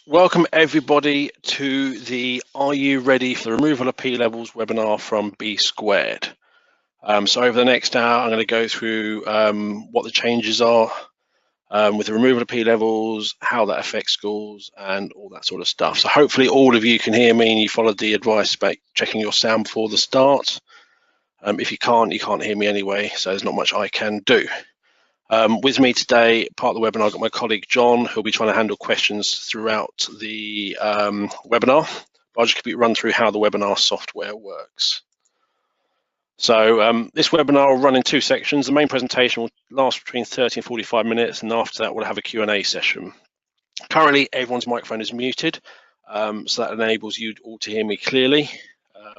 Welcome everybody to the Are You Ready for the Removal of P Levels webinar from B Squared. So over the next hour, I'm going to go through what the changes are with the removal of P Levels, how that affects schools and all that sort of stuff. So hopefully all of you can hear me and you followed the advice about checking your sound before the start. If you can't hear me anyway, so there's not much I can do. With me today, part of the webinar, I've got my colleague John, who'll be trying to handle questions throughout the webinar. I'll just run through how the webinar software works. So this webinar will run in two sections. The main presentation will last between 30 and 45 minutes, and after that we'll have a Q&A session. Currently, everyone's microphone is muted, so that enables you all to hear me clearly.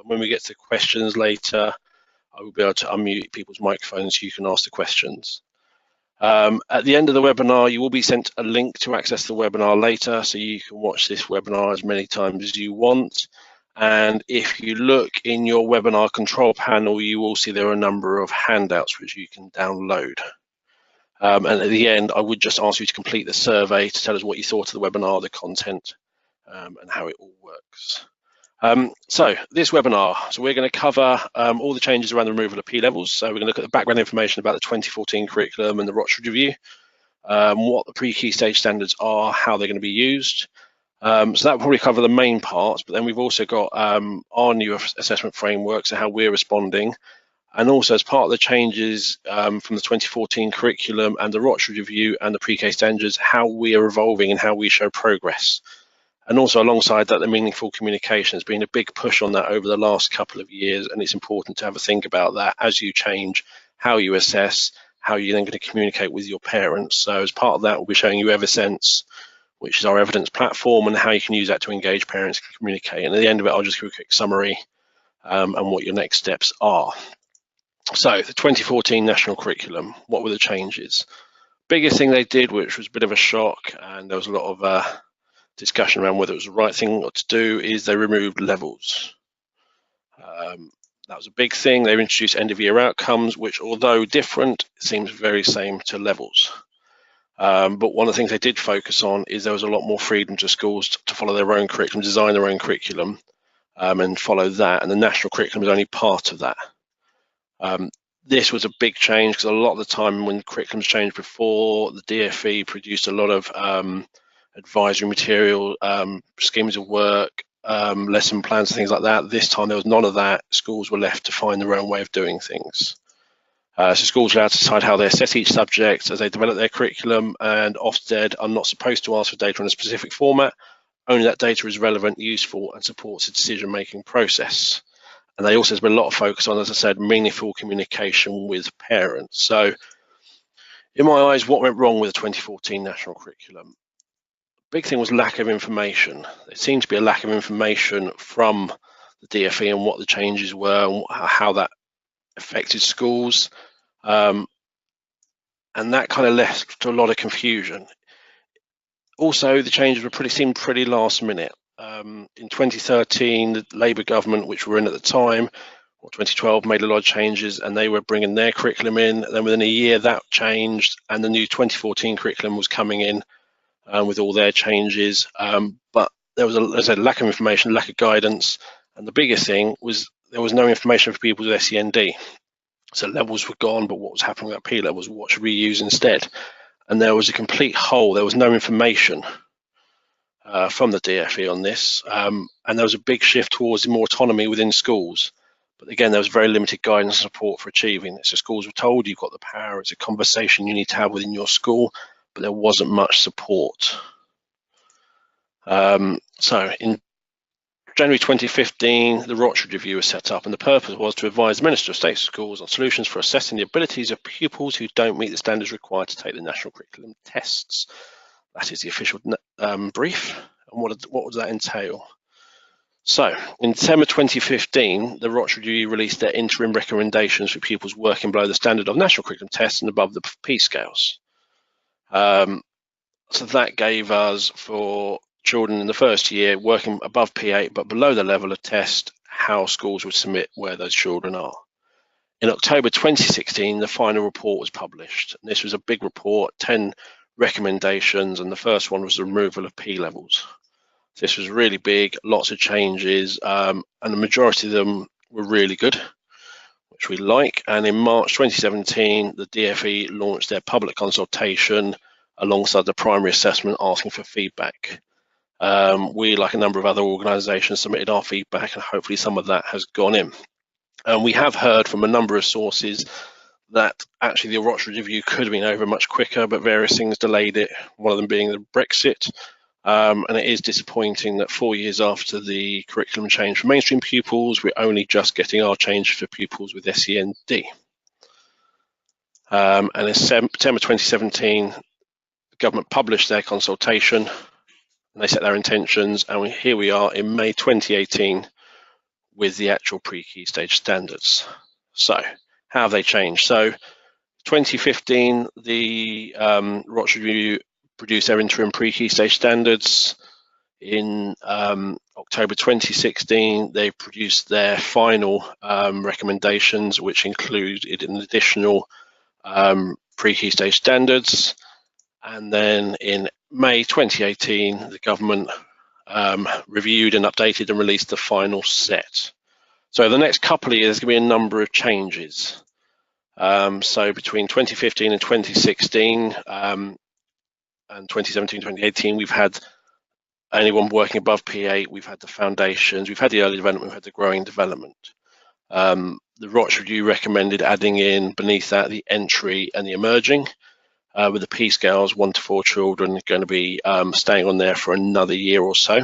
When we get to questions later, I will be able to unmute people's microphones so you can ask the questions. At the end of the webinar, you will be sent a link to access the webinar later, so you can watch this webinar as many times as you want. And if you look in your webinar control panel, you will see there are a number of handouts which you can download. And at the end, I would just ask you to complete the survey to tell us what you thought of the webinar, the content, and how it all works. So this webinar, we're going to cover all the changes around the removal of P levels. So we're going to look at the background information about the 2014 curriculum and the Rochford review, what the pre-key stage standards are, how they're going to be used. So that will probably cover the main parts, but then we've also got our new assessment framework, so how we're responding, and also as part of the changes from the 2014 curriculum and the Rochford review and the pre-K standards, how we are evolving and how we show progress. And also alongside that, the meaningful communication has been a big push on that over the last couple of years, and it's important to have a think about that as you change how you assess, how you're then going to communicate with your parents. So as part of that, we'll be showing you Evisense, which is our evidence platform, and how you can use that to engage parents and communicate. And at the end of it, I'll just give a quick summary and what your next steps are. So the 2014 national curriculum, what were the changes? Biggest thing they did, which was a bit of a shock, and there was a lot of discussion around whether it was the right thing to do, is they removed levels. That was a big thing. They introduced end of year outcomes, which although different, seems very same to levels. But one of the things they did focus on is there was a lot more freedom to schools to follow their own curriculum, design their own curriculum, and follow that. And the national curriculum is only part of that. This was a big change because a lot of the time when curriculums changed before, the DfE produced a lot of advisory material, schemes of work, lesson plans, things like that. This time there was none of that. Schools were left to find their own way of doing things. So schools are allowed to decide how they assess each subject as they develop their curriculum, and Ofsted are not supposed to ask for data in a specific format. Only that data is relevant, useful, and supports the decision-making process. And they also have been a lot of focus on, as I said, meaningful communication with parents. So in my eyes, what went wrong with the 2014 national curriculum? Big thing was lack of information. There seemed to be a lack of information from the DfE on what the changes were and how that affected schools, and that kind of left to a lot of confusion. Also, the changes were seemed pretty last minute. In 2013, the Labour government, which we were in at the time, or 2012, made a lot of changes, and they were bringing their curriculum in. And then within a year, that changed, and the new 2014 curriculum was coming in with all their changes. But there was, as I said, lack of information, lack of guidance, and the biggest thing was there was no information for people with SEND. So levels were gone, but what was happening with P levels? What should we use instead? And there was a complete hole. There was no information from the DfE on this, and there was a big shift towards more autonomy within schools. But again, there was very limited guidance and support for achieving this. So schools were told you've got the power. It's a conversation you need to have within your school, but there wasn't much support. So in January 2015, the Rochford review was set up, and the purpose was to advise the Minister of State Schools on solutions for assessing the abilities of pupils who don't meet the standards required to take the national curriculum tests. That is the official brief. And what does that entail? So in December 2015, the Rochford review released their interim recommendations for pupils working below the standard of national curriculum tests and above the P scales. So that gave us, for children in the first year working above P8 but below the level of test, how schools would submit where those children are. In October 2016, the final report was published. And this was a big report, 10 recommendations, and the first one was the removal of P levels. This was really big, lots of changes, and the majority of them were really good, which we like. And in March 2017, the DfE launched their public consultation alongside the primary assessment, asking for feedback. We, like a number of other organisations, submitted our feedback, and hopefully some of that has gone in. And we have heard from a number of sources that actually the Rochford review could have been over much quicker, but various things delayed it, one of them being the Brexit. And it is disappointing that 4 years after the curriculum change for mainstream pupils, we're only just getting our change for pupils with SEND. And in September 2017, the government published their consultation, and they set their intentions, and here we are in May 2018 with the actual pre-key stage standards. So how have they changed? So 2015, the Rochford Review produced their interim pre-key stage standards. In October 2016, they produced their final recommendations, which included an additional pre-key stage standards. And then in May 2018, the government reviewed and updated and released the final set. So the next couple of years, there's going to be a number of changes. So between 2015 and 2016, and 2017, 2018, we've had anyone working above P8, we've had the foundations, we've had the early development, we've had the growing development. The Rochford Review recommended adding in beneath that the entry and the emerging, with the P scales 1 to 4 children going to be staying on there for another year or so.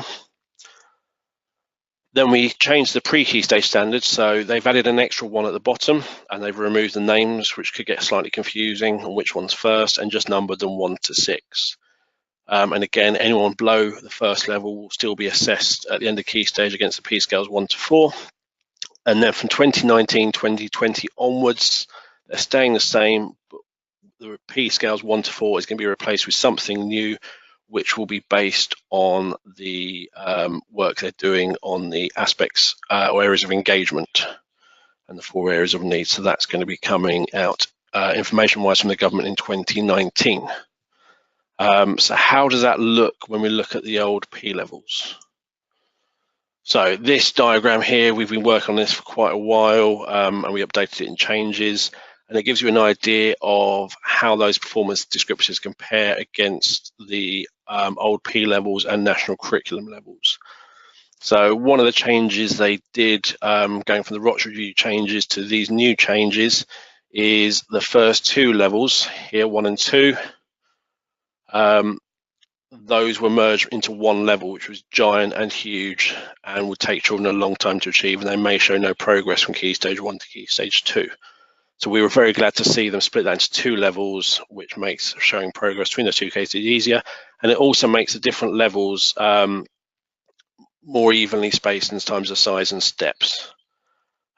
Then we changed the pre-key stage standards, so they've added an extra one at the bottom, and they've removed the names, which could get slightly confusing on which one's first, and just numbered them 1 to 6. And again, anyone below the first level will still be assessed at the end of key stage against the P scales 1 to 4. And then from 2019, 2020 onwards, they're staying the same, but the P scales 1 to 4 is going to be replaced with something new, which will be based on the work they're doing on the aspects or areas of engagement and the 4 areas of need. So that's going to be coming out information-wise from the government in 2019. So how does that look when we look at the old P levels? So this diagram here, we've been working on this for quite a while, and we updated it in changes. And it gives you an idea of how those performance descriptors compare against the old P levels and national curriculum levels. So one of the changes they did, going from the Rochford Review changes to these new changes, is the first 2 levels here, 1 and 2. Those were merged into one level, which was giant and huge and would take children a long time to achieve, and they may show no progress from key stage 1 to key stage 2. So we were very glad to see them split that into 2 levels, which makes showing progress between the 2 cases easier. And it also makes the different levels more evenly spaced in terms of size and steps.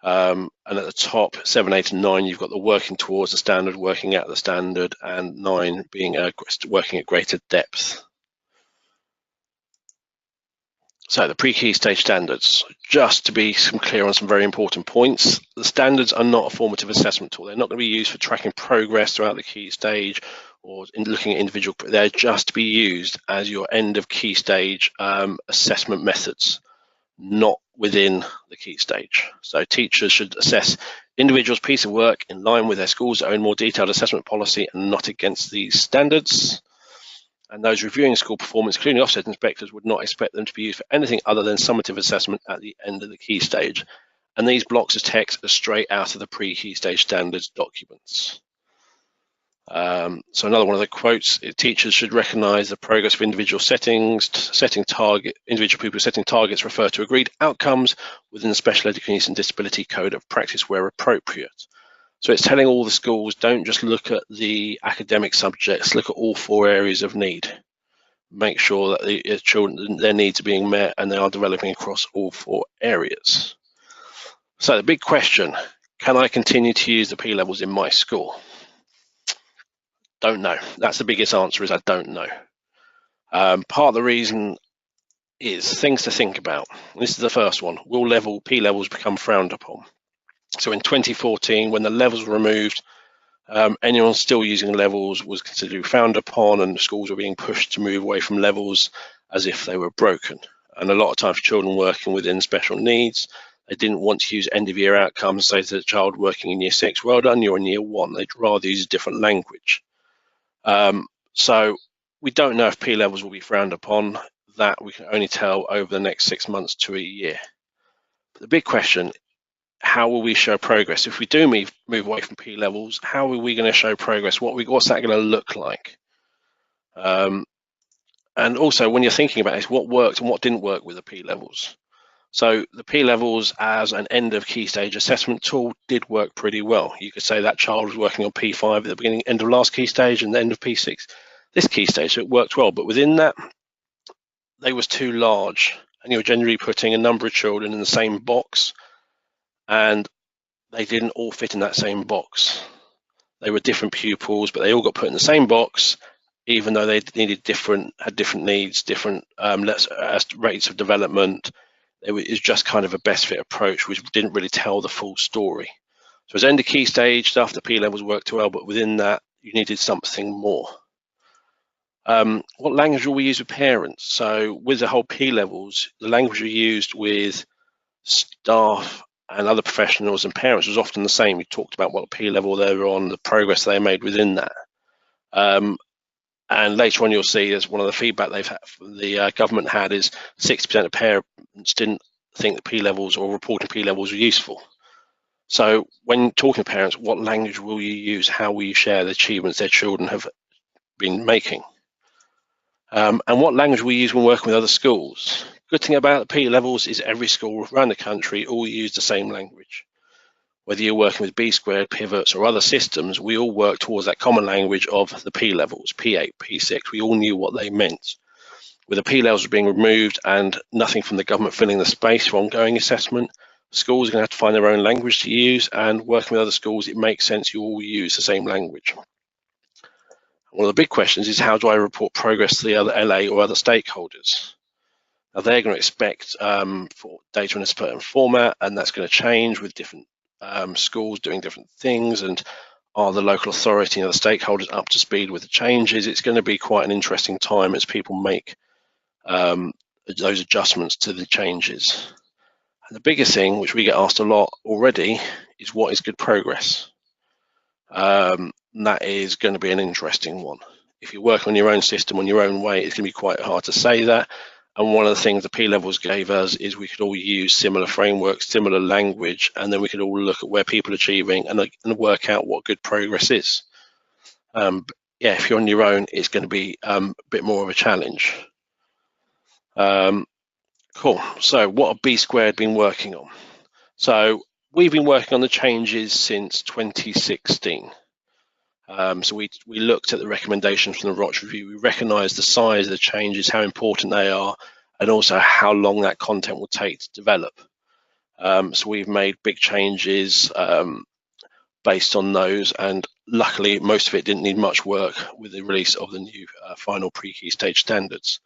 And at the top, 7, 8, and 9, you've got the working towards the standard, working at the standard, and 9 being working at greater depth. So the pre-key stage standards, just to be clear on some very important points, the standards are not a formative assessment tool. They're not going to be used for tracking progress throughout the key stage or in looking at individual. They're just to be used as your end of key stage assessment methods, not within the key stage. So teachers should assess individuals' piece of work in line with their school's own more detailed assessment policy and not against these standards. And those reviewing school performance, including Ofsted inspectors, would not expect them to be used for anything other than summative assessment at the end of the key stage. And these blocks of text are straight out of the pre-key stage standards documents. So another one of the quotes, teachers should recognise the progress of individual settings, individual pupils setting targets refer to agreed outcomes within the Special Education and Disability Code of Practice where appropriate. So it's telling all the schools, don't just look at the academic subjects, look at all 4 areas of need. Make sure that the children, their needs are being met and they are developing across all 4 areas. So the big question, can I continue to use the P levels in my school? Don't know. That's the biggest answer, is I don't know. Part of the reason is things to think about. This is the first one. Will P levels become frowned upon? So in 2014, when the levels were removed, anyone still using levels was considered frowned upon, and schools were being pushed to move away from levels as if they were broken. And a lot of times for children working within special needs, they didn't want to use end of year outcomes, say to the child working in year 6, well done, you're in year 1. They'd rather use a different language. So we don't know if P levels will be frowned upon. That we can only tell over the next 6 months to a year. But the big question, how will we show progress? If we do move away from P levels, how are we going to show progress? What's that going to look like? And also, when you're thinking about this, what worked and what didn't work with the P levels? So the P levels as an end of key stage assessment tool did work pretty well. You could say that child was working on P5 at the beginning, end of last key stage, and the end of P6 this key stage, so it worked well. But within that, they was too large, and you were generally putting a number of children in the same box, and they didn't all fit in that same box. They were different pupils, but they all got put in the same box, even though they had different needs, different rates of development. It was just kind of a best fit approach, which didn't really tell the full story. So as end of key stage stuff, the P levels worked well, but within that, you needed something more. What language will we use with parents? So with the whole P levels, the language we used with staff and other professionals and parents was often the same. We talked about what P level they were on, the progress they made within that. And later on, you'll see as one of the feedback they've had, the government had, is 60% of parents didn't think that P levels or reporting P levels were useful. So when talking to parents, what language will you use? How will you share the achievements their children have been making? And what language will you use when working with other schools? Good thing about the P levels is every school around the country all use the same language. Whether you're working with B-squared, pivots, or other systems, we all work towards that common language of the P levels, P8, P6. We all knew what they meant. With the P levels being removed and nothing from the government filling the space for ongoing assessment, schools are going to have to find their own language to use, and working with other schools, it makes sense you all use the same language. One of the big questions is, how do I report progress to the other LA or other stakeholders? Now, they're going to expect for data in a certain format, and that's going to change with different schools doing different things, and are the local authority and the stakeholders up to speed with the changes? It's going to be quite an interesting time as people make those adjustments to the changes. And the biggest thing, which we get asked a lot already, is what is good progress? And that is going to be an interesting one. If you work on your own system, on your own way, it's going to be quite hard to say that. And one of the things the P levels gave us is we could all use similar frameworks, similar language, and then we could all look at where people are achieving and work out what good progress is. Yeah, if you're on your own, it's going to be a bit more of a challenge. Cool. So what have B-squared been working on? So we've been working on the changes since 2016. So we looked at the recommendations from the Rochford review. We recognised the size of the changes, how important they are, and also how long that content will take to develop. So we've made big changes based on those, and luckily most of it didn't need much work with the release of the new final pre-key stage standards.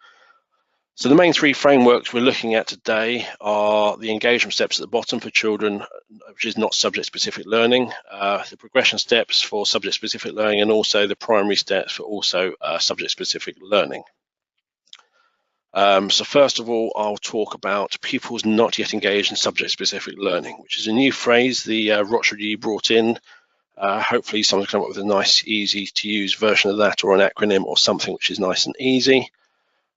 So the main three frameworks we're looking at today are the engagement steps at the bottom for children, which is not subject-specific learning, the progression steps for subject-specific learning, and also the primary steps for also subject-specific learning. So first of all, I'll talk about pupils not yet engaged in subject-specific learning, which is a new phrase the Rochford review brought in. Hopefully someone's come up with a nice, easy-to-use version of that, or an acronym or something which is nice and easy.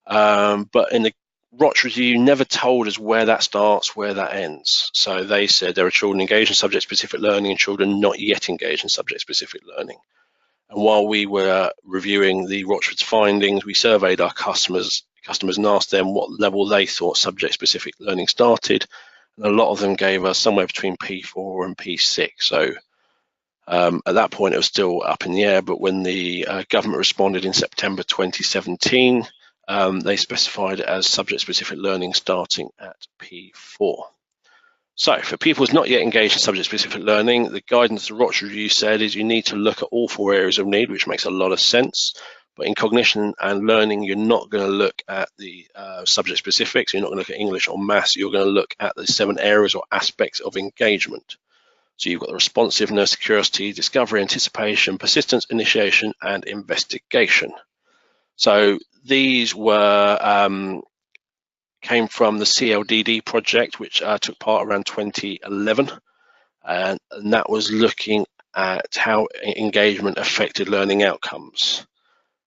But in the Rochford review never told us where that starts, where that ends. So they said there are children engaged in subject-specific learning and children not yet engaged in subject-specific learning. And while we were reviewing the Rochford's findings, we surveyed our customers and asked them what level they thought subject-specific learning started. And a lot of them gave us somewhere between P4 and P6. So at that point, it was still up in the air. But when the government responded in September 2017, they specified it as subject-specific learning starting at P4. So for pupils not yet engaged in subject-specific learning, the guidance the Rochford review said is you need to look at all 4 areas of need, which makes a lot of sense. But in cognition and learning, you're not going to look at the subject-specifics. You're not going to look at English or maths. You're going to look at the 7 areas or aspects of engagement. So you've got the responsiveness, curiosity, discovery, anticipation, persistence, initiation, and investigation. So these were came from the CLDD project, which took part around 2011, and that was looking at how engagement affected learning outcomes.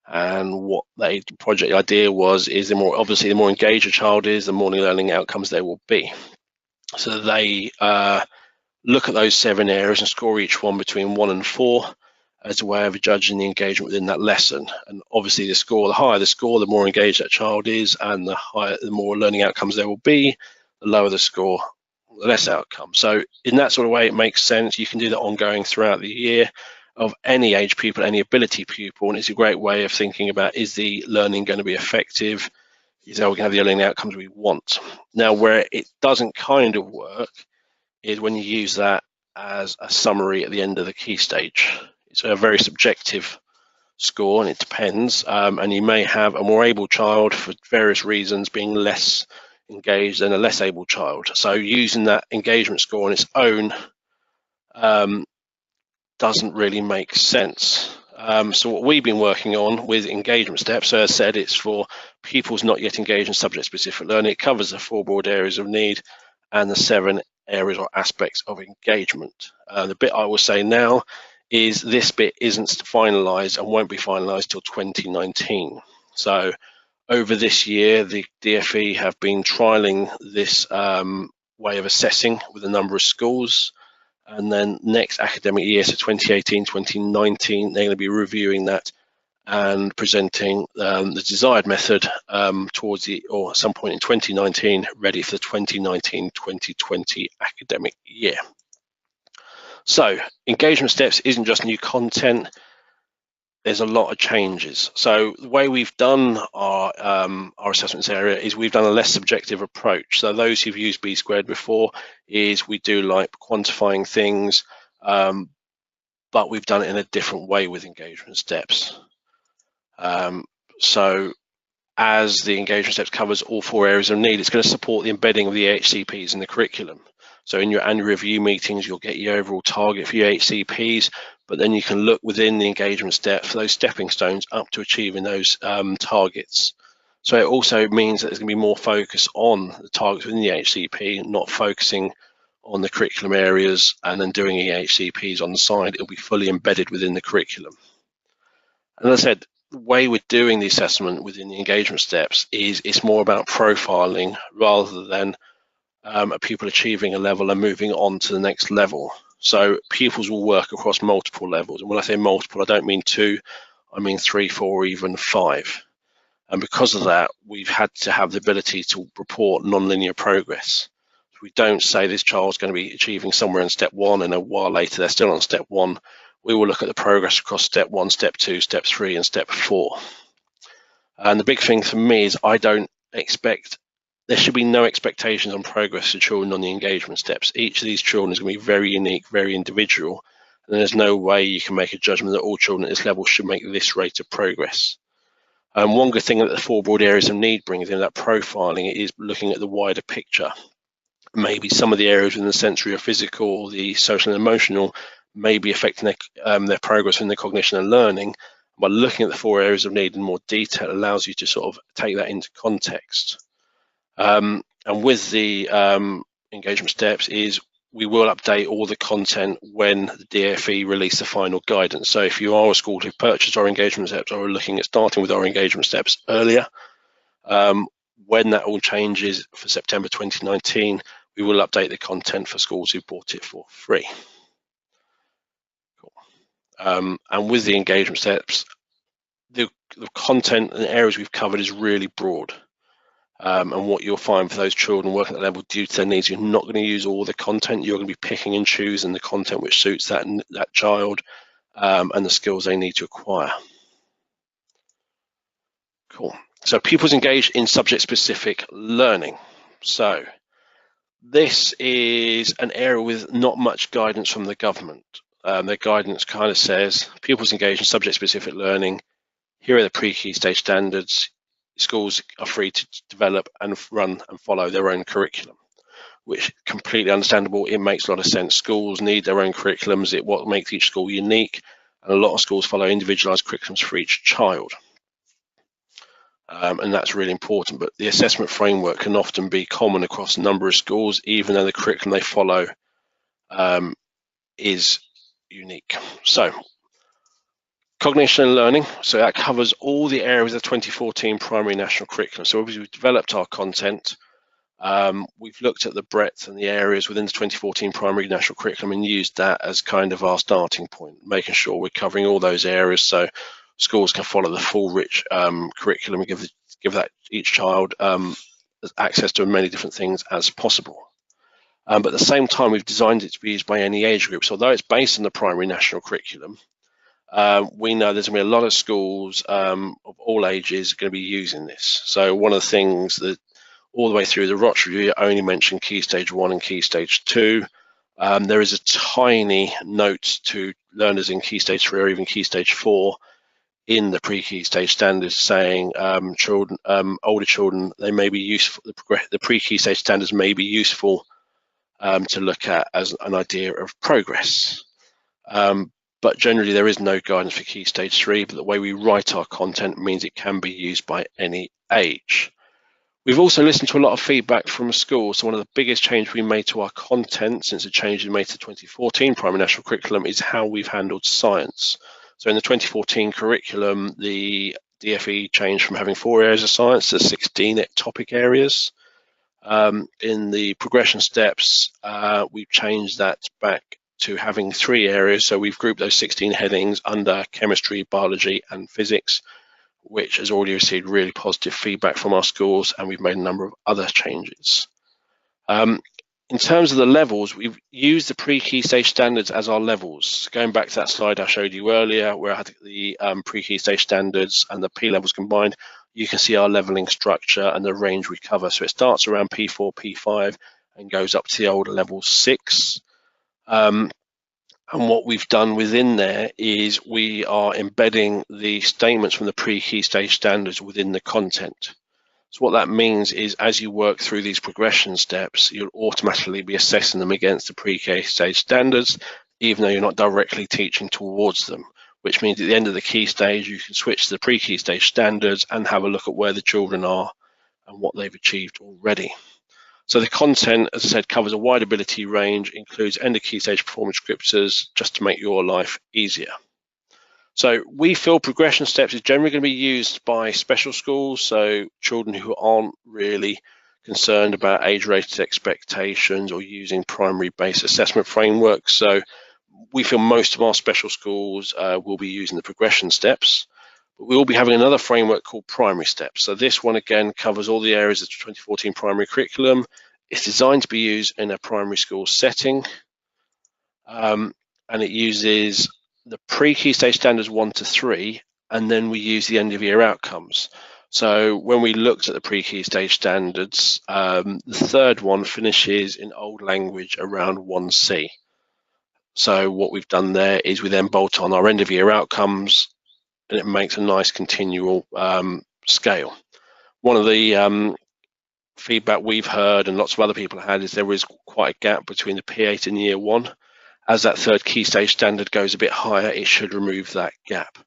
And what the project idea was is the more engaged a child is, the more learning outcomes there will be. So they look at those 7 areas and score each one between 1 and 4 as a way of judging the engagement within that lesson. And obviously the higher the score, the more engaged that child is, and the more learning outcomes there will be. The lower the score, the less outcomes. So in that sort of way, it makes sense. You can do that ongoing throughout the year of any age pupil, any ability pupil, and it's a great way of thinking about, is the learning going to be effective? Is how we can have the learning outcomes we want? Now, where it doesn't kind of work is when you use that as a summary at the end of the key stage. It's a very subjective score, and it depends. And you may have a more able child for various reasons being less engaged than a less able child. So using that engagement score on its own doesn't really make sense. So what we've been working on with engagement steps, so as I said, it's for pupils not yet engaged in subject-specific learning. It covers the 4 broad areas of need and the 7 areas or aspects of engagement. The bit I will say now is this bit isn't finalised and won't be finalised till 2019. So over this year, the DfE have been trialling this way of assessing with a number of schools. And then next academic year, so 2018, 2019, they're going to be reviewing that and presenting the desired method towards some point in 2019, ready for the 2019-2020 academic year. So engagement steps isn't just new content. There's a lot of changes. So the way we've done our assessments area is we've done a less subjective approach. So those who've used B squared before is we do like quantifying things, but we've done it in a different way with engagement steps. So as the engagement steps covers all 4 areas of need, it's going to support the embedding of the HCPs in the curriculum. So in your annual review meetings, you'll get your overall target for your HCPs, but then you can look within the engagement step for those stepping stones up to achieving those targets. So it also means that there's going to be more focus on the targets within the HCP, not focusing on the curriculum areas and then doing EHCPs on the side. It'll be fully embedded within the curriculum. And as I said, the way we're doing the assessment within the engagement steps is it's more about profiling rather than a pupil achieving a level and moving on to the next level. So pupils will work across multiple levels. And when I say multiple, I don't mean 2, I mean 3, 4, or even 5. And because of that, we've had to have the ability to report non-linear progress. We don't say this child's going to be achieving somewhere in step 1 and a while later they're still on step 1. We will look at the progress across step 1, step 2, step 3, and step 4. And the big thing for me is there should be no expectations on progress for children on the engagement steps. Each of these children is going to be very unique, very individual, and there's no way you can make a judgment that all children at this level should make this rate of progress. One good thing that the 4 broad areas of need brings in that profiling is looking at the wider picture. Maybe some of the areas in the sensory or physical or the social and emotional may be affecting their progress in their cognition and learning. By looking at the 4 areas of need in more detail allows you to sort of take that into context. And with the engagement steps is we will update all the content when the DfE release the final guidance. So if you are a school who purchased our engagement steps or are looking at starting with our engagement steps earlier, when that all changes for September 2019, we will update the content for schools who bought it for free. Cool. And with the engagement steps, the content and areas we've covered is really broad. And what you'll find for those children working at that level due to their needs, you're not going to use all the content. You're going to be picking and choosing the content which suits that child and the skills they need to acquire. Cool. So pupils engaged in subject-specific learning. So this is an area with not much guidance from the government. Their guidance kind of says pupils engaged in subject-specific learning. Here are the pre-key stage standards. Schools are free to develop and run and follow their own curriculum, which is completely understandable. It makes a lot of sense. Schools need their own curriculums. It's what makes each school unique, and a lot of schools follow individualized curriculums for each child. and that's really important. But the assessment framework can often be common across a number of schools, even though the curriculum they follow is unique. So cognition and learning, so that covers all the areas of the 2014 primary national curriculum. So obviously we've developed our content, we've looked at the breadth and the areas within the 2014 primary national curriculum and used that as kind of our starting point, making sure we're covering all those areas so schools can follow the full rich curriculum and give that each child access to as many different things as possible. But at the same time, we've designed it to be used by any age group. So although it's based on the primary national curriculum, we know there's going to be a lot of schools of all ages going to be using this. So one of the things that all the way through the Rochford review, I only mentioned Key Stage 1 and Key Stage 2. There is a tiny note to learners in Key Stage 3 or even Key Stage 4 in the pre-Key Stage standards saying older children, they may be useful, the pre-Key Stage standards may be useful to look at as an idea of progress. But generally there is no guidance for Key Stage 3, but the way we write our content means it can be used by any age. We've also listened to a lot of feedback from schools. So one of the biggest changes we made to our content since the change we made to 2014 primary national curriculum is how we've handled science. So in the 2014 curriculum, the DFE changed from having 4 areas of science to 16 topic areas. In the progression steps, we've changed that back to having 3 areas. So we've grouped those 16 headings under chemistry, biology, and physics, which has already received really positive feedback from our schools, and we've made a number of other changes. In terms of the levels, we've used the pre-Key Stage standards as our levels. Going back to that slide I showed you earlier, where I had the pre-Key Stage standards and the P levels combined, you can see our leveling structure and the range we cover. So it starts around P4, P5, and goes up to the older level 6. And what we've done within there is we are embedding the statements from the pre-Key Stage standards within the content. So what that means is as you work through these progression steps, you'll automatically be assessing them against the pre-Key Stage standards, even though you're not directly teaching towards them, which means at the end of the Key Stage, you can switch to the pre-Key Stage standards and have a look at where the children are and what they've achieved already. So the content, as I said, covers a wide ability range, includes end of Key Stage performance scriptures, just to make your life easier. So we feel progression steps is generally going to be used by special schools, so children who aren't really concerned about age-rated expectations or using primary-based assessment frameworks. So we feel most of our special schools will be using the progression steps. But we will be having another framework called primary steps. So this one again covers all the areas of the 2014 primary curriculum. It's designed to be used in a primary school setting, and it uses the pre-Key Stage standards 1 to 3, and then we use the end of year outcomes. So when we looked at the pre-Key Stage standards, the third one finishes in old language around 1C. So what we've done there is we then bolt on our end of year outcomes, and it makes a nice continual scale. One of the feedback we've heard and lots of other people had is there is quite a gap between the P8 and year 1. As that third Key Stage standard goes a bit higher, it should remove that gap.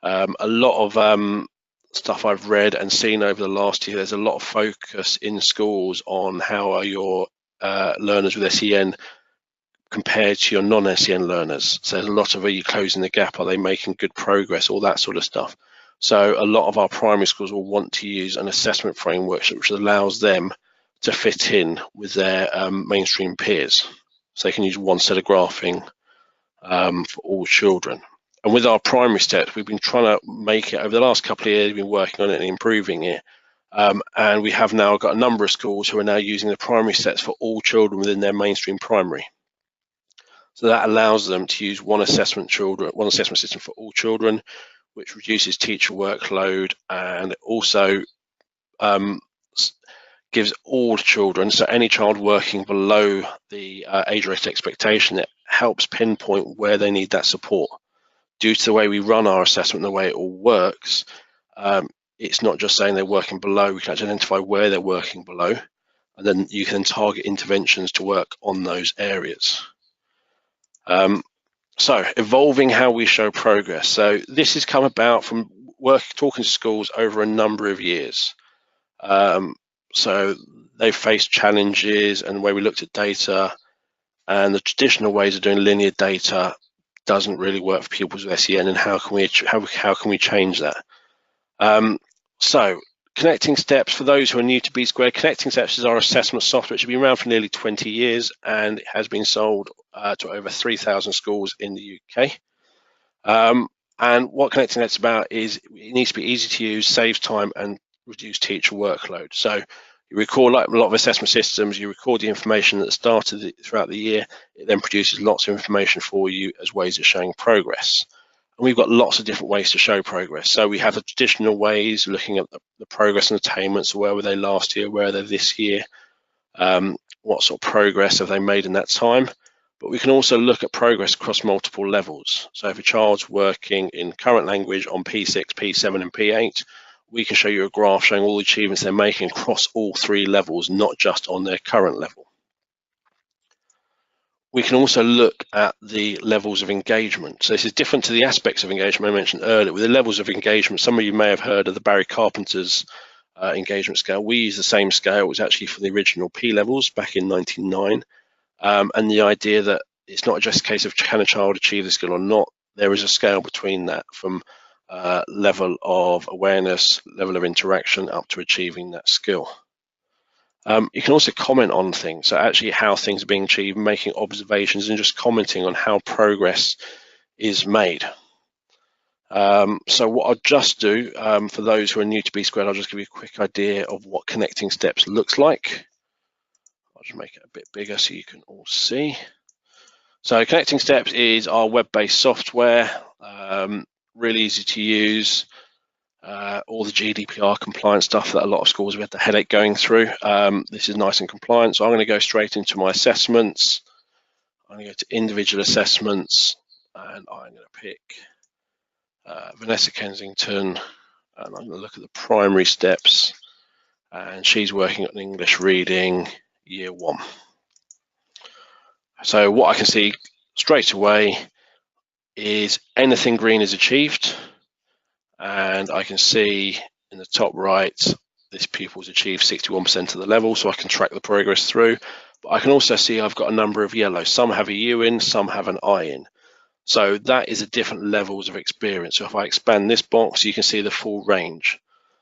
A lot of stuff I've read and seen over the last year, there's a lot of focus in schools on how are your learners with SEN compared to your non-SEN learners. So there's a lot of, are you closing the gap? Are they making good progress? All that sort of stuff. So a lot of our primary schools will want to use an assessment framework which allows them to fit in with their mainstream peers. So they can use one set of graphing for all children. And with our primary steps, we've been trying to make it, over the last couple of years, we've been working on it and improving it. And we have now got a number of schools who are now using the primary steps for all children within their mainstream primary. So that allows them to use one assessment system for all children, which reduces teacher workload, and it also gives all children, so any child working below the age-rated expectation, it helps pinpoint where they need that support. Due to the way we run our assessment and the way it all works, it's not just saying they're working below, we can actually identify where they're working below, and then you can target interventions to work on those areas. So evolving how we show progress. So this has come about from talking to schools over a number of years. So they've faced challenges, and where we looked at data, and the traditional ways of doing linear data doesn't really work for pupils with SEN, and how can we change that? So Connecting Steps, for those who are new to B Squared, Connecting Steps is our assessment software, which has been around for nearly 20 years, and it has been sold to over 3,000 schools in the UK. And what Connecting Steps is about is it needs to be easy to use, saves time, and reduce teacher workload. So you record, like a lot of assessment systems, you record the information at the start of throughout the year. It then produces lots of information for you as ways of showing progress. And we've got lots of different ways to show progress. So we have the traditional ways, looking at the progress and attainment. So where were they last year? Where are they this year? What sort of progress have they made in that time? But we can also look at progress across multiple levels. So if a child's working in current language on P6, P7, and P8, we can show you a graph showing all the achievements they're making across all 3 levels, not just on their current level. We can also look at the levels of engagement. So this is different to the aspects of engagement I mentioned earlier. With the levels of engagement, some of you may have heard of the Barry Carpenter's engagement scale. We use the same scale. It was actually for the original P levels back in 1999. And the idea that it's not just a case of can a child achieve the skill or not. There is a scale between that, from level of awareness, level of interaction, up to achieving that skill. You can also comment on things, so actually how things are being achieved, making observations and just commenting on how progress is made. So what I'll just do, for those who are new to B Squared, I'll just give you a quick idea of what Connecting Steps looks like. I'll just make it a bit bigger so you can all see. So Connecting Steps is our web-based software, really easy to use. All the GDPR compliant stuff that a lot of schools have had the headache going through. This is nice and compliant. So I'm going to go straight into my assessments. I'm going to go to individual assessments, and I'm going to pick Vanessa Kensington, and I'm going to look at the primary steps, and she's working on English reading year 1. So what I can see straight away is anything green is achieved, and I can see in the top right this pupil's achieved 61% of the level, so I can track the progress through. But I can also see I've got a number of yellows. Some have a U in, some have an I in. So that is at different levels of experience. So if I expand this box, you can see the full range.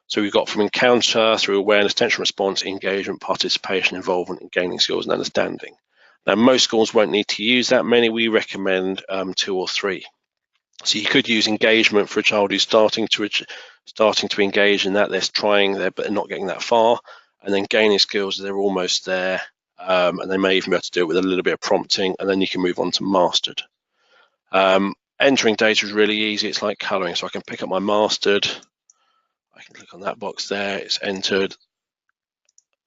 So we've got from encounter through awareness, attention response, engagement, participation, involvement, and gaining skills and understanding. Now, most schools won't need to use that many. We recommend 2 or 3. So you could use engagement for a child who's starting to engage in that. They're trying there, but they're not getting that far. And then gaining skills, they're almost there. And they may even be able to do it with a little bit of prompting. And then you can move on to mastered. Entering data is really easy. It's like coloring. So I can pick up my mastered. I can click on that box there. It's entered.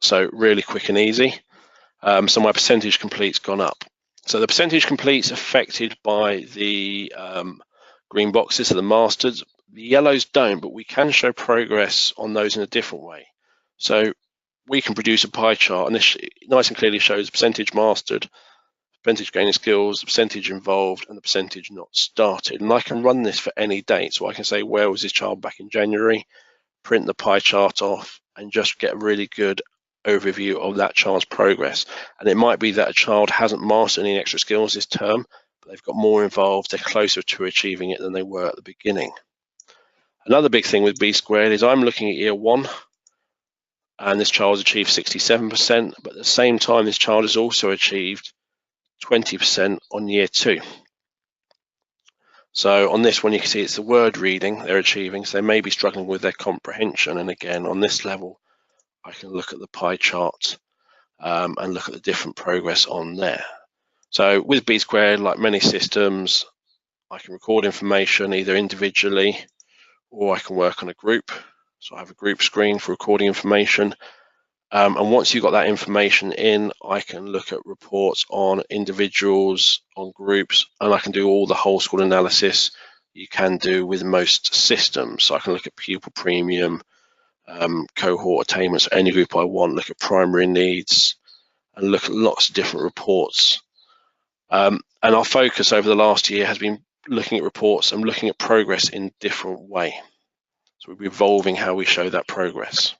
So really quick and easy. So my percentage complete's gone up. So the percentage complete's affected by the green boxes, so the mastered. The yellows don't, but we can show progress on those in a different way. So we can produce a pie chart, and this nice and clearly shows the percentage mastered, percentage gaining skills, the percentage involved, and the percentage not started. And I can run this for any date. So I can say, where was this child back in January, print the pie chart off, and just get a really good overview of that child's progress. And it might be that a child hasn't mastered any extra skills this term, but they've got more involved, they're closer to achieving it than they were at the beginning. Another big thing with B Squared is I'm looking at year 1, and this child's achieved 67%, but at the same time this child has also achieved 20% on year 2. So on this one you can see it's the word reading they're achieving, so they may be struggling with their comprehension. And again, on this level I can look at the pie chart and look at the different progress on there. So with B Squared, like many systems, I can record information either individually or I can work on a group. So I have a group screen for recording information. And once you've got that information in, I can look at reports on individuals, on groups, and I can do all the whole school analysis you can do with most systems. So I can look at pupil premium, cohort attainments, any group I want, look at primary needs, and look at lots of different reports. And our focus over the last year has been looking at reports and looking at progress in a different way. So we'll be evolving how we show that progress.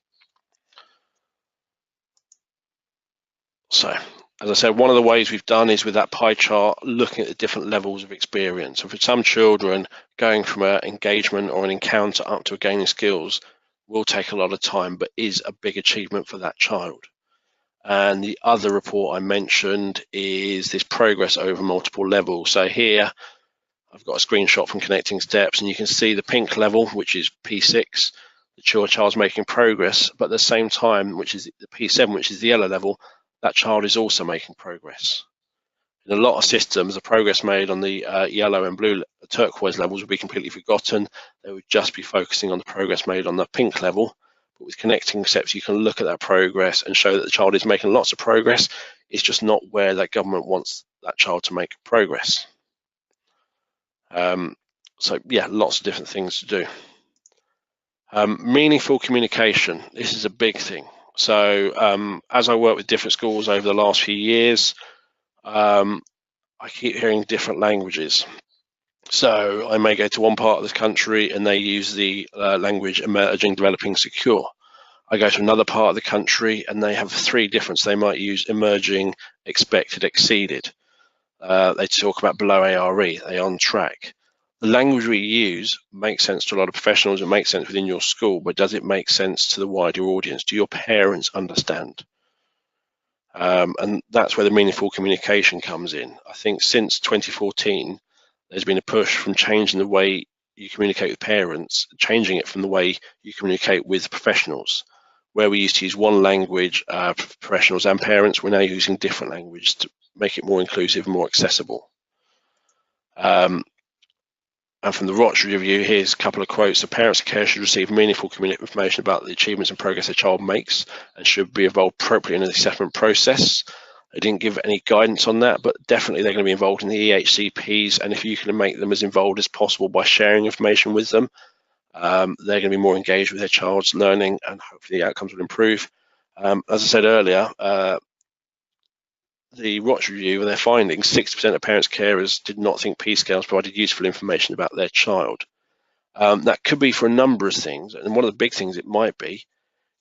So, as I said, one of the ways we've done is with that pie chart, looking at the different levels of experience. So for some children, going from an engagement or an encounter up to gaining skills will take a lot of time, but is a big achievement for that child. And the other report I mentioned is this progress over multiple levels. So here, I've got a screenshot from Connecting Steps, and you can see the pink level, which is P6, the child's making progress, but at the same time, which is the P7, which is the yellow level, that child is also making progress. In a lot of systems, the progress made on the yellow and blue turquoise levels would be completely forgotten. They would just be focusing on the progress made on the pink level. But with Connecting Steps, you can look at that progress and show that the child is making lots of progress. It's just not where that government wants that child to make progress. So yeah, lots of different things to do. Meaningful communication. This is a big thing. So as I work with different schools over the last few years, I keep hearing different languages. So I may go to one part of the country and they use the language emerging, developing, secure. I go to another part of the country and they have three different. They might use emerging, expected, exceeded. They talk about below ARE, they on track. The language we use makes sense to a lot of professionals, it makes sense within your school, but does it make sense to the wider audience? Do your parents understand? And that's where the meaningful communication comes in. I think since 2014, there's been a push from changing the way you communicate with parents, changing it from the way you communicate with professionals. Where we used to use one language, professionals and parents, we're now using different language to make it more inclusive and more accessible. And from the Rochford review, here's a couple of quotes. The parents and carers should receive meaningful information about the achievements and progress their child makes and should be involved appropriately in the assessment process. They didn't give any guidance on that, but definitely they're going to be involved in the EHCPs, and if you can make them as involved as possible by sharing information with them, they're going to be more engaged with their child's learning and hopefully the outcomes will improve. As I said earlier, the Rochford review and their findings, 60% of parents carers did not think P-scales provided useful information about their child. That could be for a number of things, and one of the big things it might be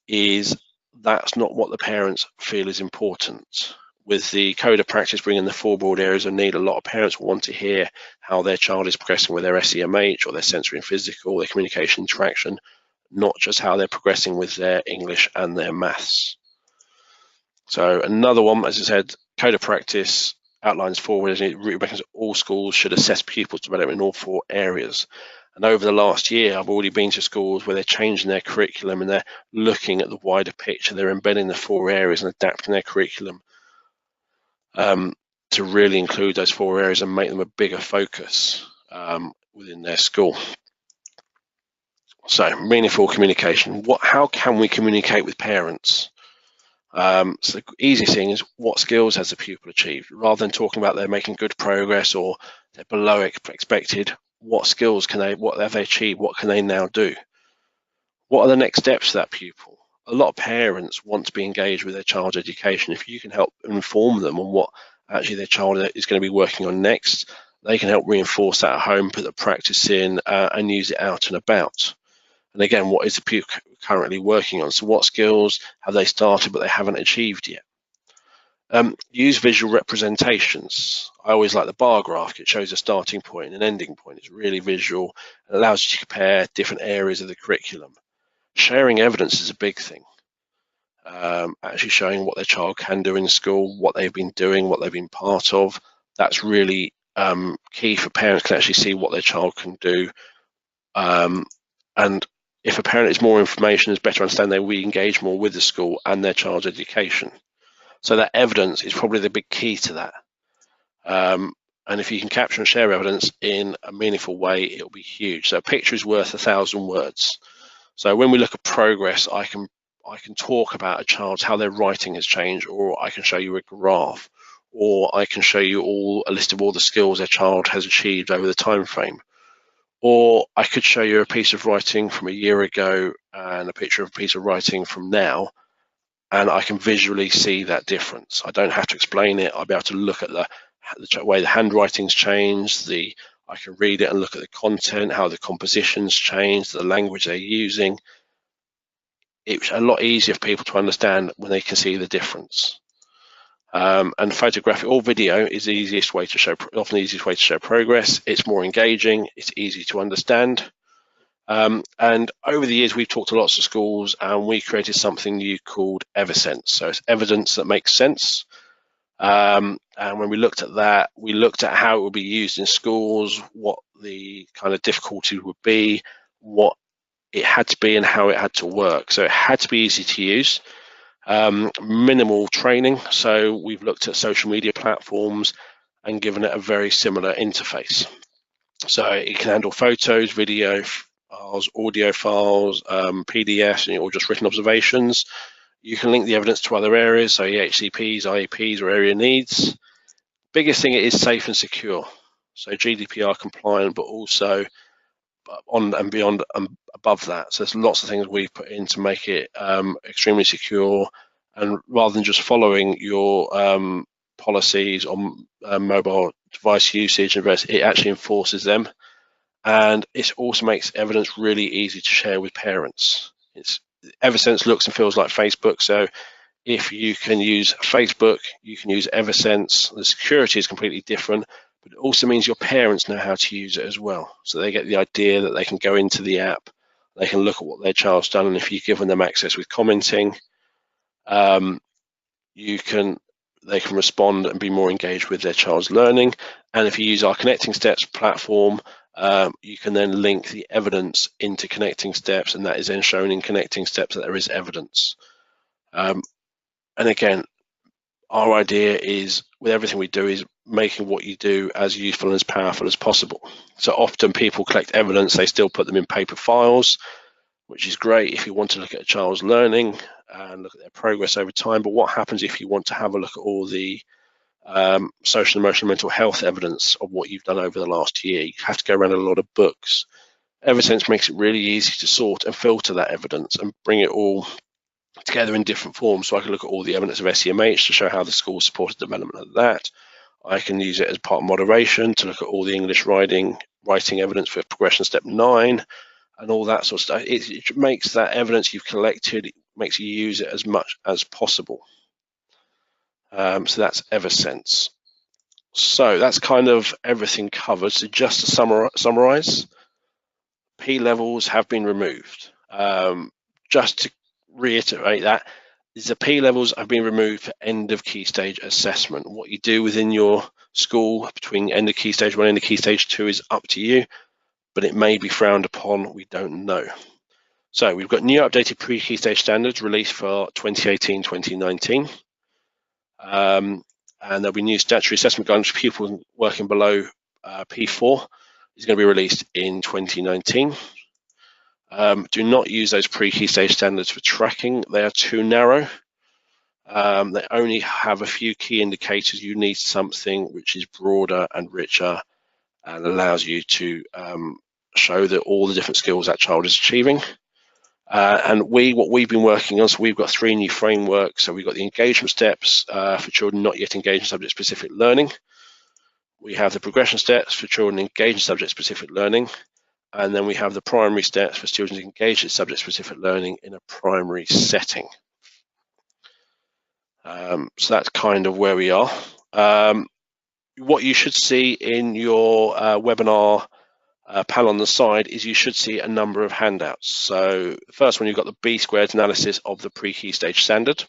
is that's not what the parents feel is important. With the code of practice bringing the four broad areas of need, a lot of parents want to hear how their child is progressing with their SEMH or their sensory and physical, their communication interaction, not just how they're progressing with their English and their maths. So another one, as I said, code of practice outlines four areas. It reckons all schools should assess pupils' development in all four areas. And over the last year, I've already been to schools where they're changing their curriculum and they're looking at the wider picture. They're embedding the four areas and adapting their curriculum to really include those four areas and make them a bigger focus within their school. So meaningful communication. How can we communicate with parents? So the easiest thing is what skills has the pupil achieved? Rather than talking about they're making good progress or they're below expected, what skills what have they achieved? What can they now do? What are the next steps for that pupil? A lot of parents want to be engaged with their child's education. If you can help inform them on what actually their child is going to be working on next, they can help reinforce that at home, put the practice in and use it out and about. And again, what is the pupil currently working on? So what skills have they started but they haven't achieved yet? Use visual representations. I always like the bar graph. It shows a starting point and an ending point. It's really visual and allows you to compare different areas of the curriculum. Sharing evidence is a big thing. Actually showing what their child can do in school, what they've been doing, what they've been part of. That's really key for parents to actually see what their child can do. And if a parent has more information, has better understanding, they will engage more with the school and their child's education. So that evidence is probably the big key to that. And if you can capture and share evidence in a meaningful way, it'll be huge. So a picture is worth 1,000 words. So when we look at progress, I can talk about a child's how their writing has changed, or I can show you a graph, or I can show you a list of all the skills their child has achieved over the time frame. Or I could show you a piece of writing from a year ago and a picture of a piece of writing from now, and I can visually see that difference. I don't have to explain it. I'll be able to look at the way the handwriting's changed. I can read it and look at the content, how the composition's changed, the language they're using. It's a lot easier for people to understand when they can see the difference. And photographic or video is the easiest way to show, often the easiest way to show progress. It's more engaging, it's easy to understand. And over the years, we've talked to lots of schools, and we created something new called Evisense. So it's evidence that makes sense. And when we looked at that, we looked at how it would be used in schools, what the kind of difficulty would be, what it had to be, and how it had to work. So it had to be easy to use. Minimal training. So we've looked at social media platforms and given it a very similar interface. So it can handle photos, video files, audio files, PDFs, or just written observations. You can link the evidence to other areas, so EHCPs, IEPs, or area needs. Biggest thing, it is safe and secure. So GDPR compliant, but also on and beyond and above that. So there's lots of things we've put in to make it extremely secure, and rather than just following your policies on mobile device usage and rest, it actually enforces them. And it also makes evidence really easy to share with parents. Evisense looks and feels like Facebook, so if you can use Facebook, you can use Evisense. The security is completely different, but it also means your parents know how to use it as well. So they get the idea that they can go into the app, they can look at what their child's done, and if you've given them access with commenting, they can respond and be more engaged with their child's learning. And if you use our Connecting Steps platform, you can then link the evidence into Connecting Steps, and that is then shown in Connecting Steps that there is evidence. And again, our idea is, with everything we do, is making what you do as useful and as powerful as possible. So often people collect evidence, they still put them in paper files, which is great if you want to look at a child's learning and look at their progress over time. But what happens if you want to have a look at all the social, emotional, mental health evidence of what you've done over the last year? You have to go around a lot of books. Evisense makes it really easy to sort and filter that evidence and bring it all together in different forms. So I can look at all the evidence of SEMH to show how the school supported development of that. I can use it as part of moderation to look at all the English writing evidence for progression step 9 and all that sort of stuff. It makes that evidence you've collected, it makes you use it as much as possible. So that's Evisense. So that's kind of everything covered. So just to summarize, P levels have been removed. Just to reiterate that, the P levels have been removed for end of key stage assessment. What you do within your school between end of key stage 1 and end of key stage 2 is up to you, but it may be frowned upon, we don't know. So we've got new updated pre-key stage standards released for 2018-2019. And there'll be new statutory assessment guidance for pupils working below P4 is going to be released in 2019. Do not use those pre-key stage standards for tracking. They are too narrow. They only have a few key indicators. You need something which is broader and richer and allows you to show that all the different skills that child is achieving. And what we've been working on, so we've got 3 new frameworks. So we've got the engagement steps for children not yet engaged in subject-specific learning. We have the progression steps for children engaged in subject-specific learning. And then we have the primary steps for students engaged in subject-specific learning in a primary setting. So that's kind of where we are. What you should see in your webinar panel on the side is you should see a number of handouts. So the first one, you've got the B-squared analysis of the pre-key stage standard.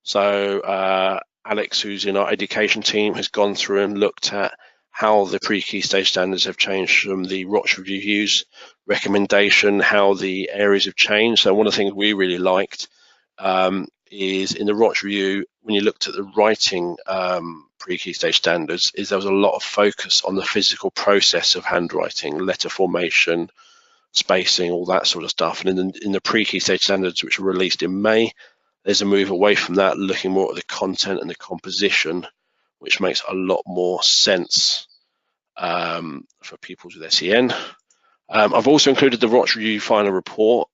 So Alex, who's in our education team, has gone through and looked at how the pre-key stage standards have changed from the Rochford reviews recommendation, how the areas have changed. So one of the things we really liked is in the Rochford review, when you looked at the writing pre-key stage standards, is there was a lot of focus on the physical process of handwriting, letter formation, spacing, all that sort of stuff. And in the pre-key stage standards, which were released in May, there's a move away from that, looking more at the content and the composition, which makes a lot more sense for pupils with SEN. I've also included the Rochford Review final report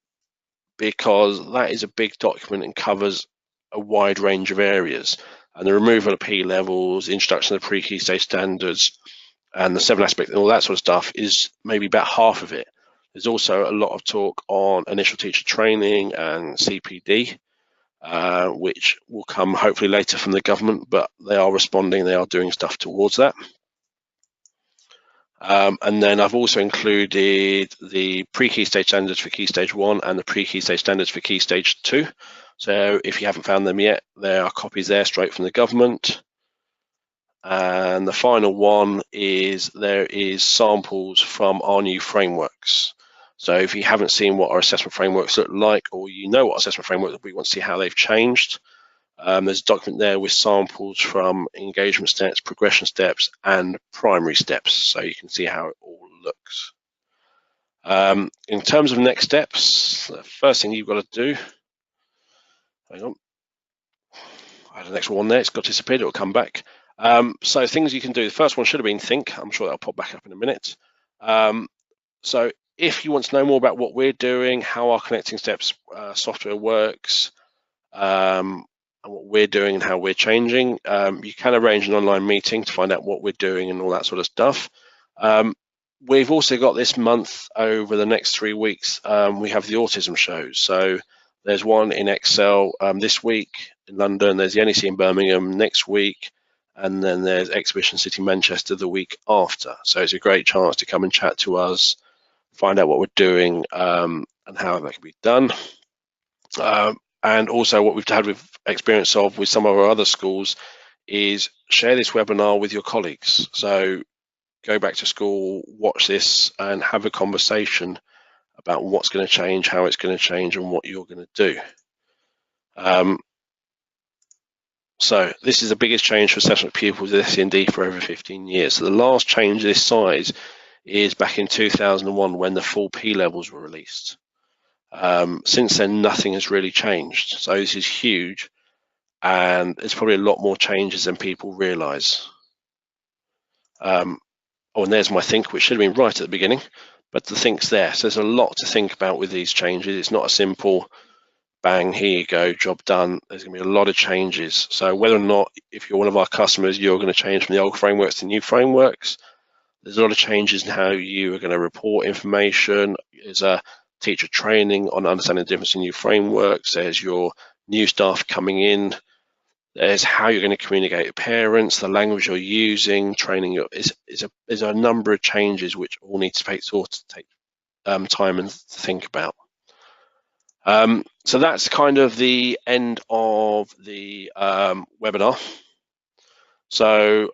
because that is a big document and covers a wide range of areas. And the removal of P levels, the introduction of the pre-key stage standards, and the 7 aspect and all that sort of stuff is maybe about half of it. There's also a lot of talk on initial teacher training and CPD, which will come hopefully later from the government, but they are responding, they are doing stuff towards that. And then I've also included the pre-key stage standards for Key Stage 1 and the pre-key stage standards for Key Stage 2. So if you haven't found them yet, there are copies there straight from the government. And the final one is there is samples from our new frameworks. So if you haven't seen what our assessment frameworks look like, or you know what assessment frameworks, we want to see how they've changed, there's a document there with samples from engagement steps, progression steps, and primary steps, so you can see how it all looks. In terms of next steps, the first thing you've got to do, hang on, I had an extra one there, it's got disappeared, it'll come back. So things you can do, the first one should have been think, I'm sure that'll pop back up in a minute. So if you want to know more about what we're doing, how our Connecting Steps software works, and what we're doing and how we're changing, you can arrange an online meeting to find out what we're doing and all that sort of stuff. We've also got this month, over the next 3 weeks, we have the autism shows. So there's one in Excel this week in London, there's the NEC in Birmingham next week, and then there's Exhibition City Manchester the week after. So it's a great chance to come and chat to us, find out what we're doing and how that can be done. And also what we've had with experience of with some of our other schools is share this webinar with your colleagues. So go back to school, watch this and have a conversation about what's going to change, how it's going to change and what you're going to do. So this is the biggest change for assessment pupils at SEND for over 15 years. So the last change of this size is back in 2001 when the full P levels were released. Since then, nothing has really changed. So this is huge, and it's probably a lot more changes than people realise. Oh, and there's my think, which should have been right at the beginning, but the think's there. So there's a lot to think about with these changes. It's not a simple bang, here you go, job done. There's going to be a lot of changes. So whether or not, if you're one of our customers, you're going to change from the old frameworks to new frameworks, there's a lot of changes in how you are going to report information. There's a teacher training on understanding the difference in new frameworks. There's your new staff coming in. There's how you're going to communicate with parents, the language you're using, training. There's a number of changes which all need to take time and think about. So that's kind of the end of the webinar. So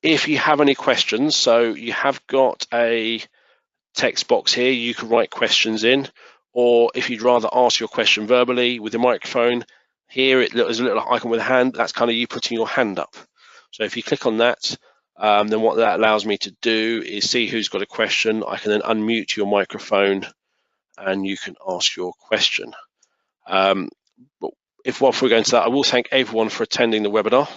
if you have any questions, so you have got a text box here, you can write questions in, or if you'd rather ask your question verbally with the microphone, here there's a little icon with a hand, that's kind of you putting your hand up. So if you click on that, then what that allows me to do is see who's got a question. I can then unmute your microphone and you can ask your question. But whilst we're going to that, I will thank everyone for attending the webinar.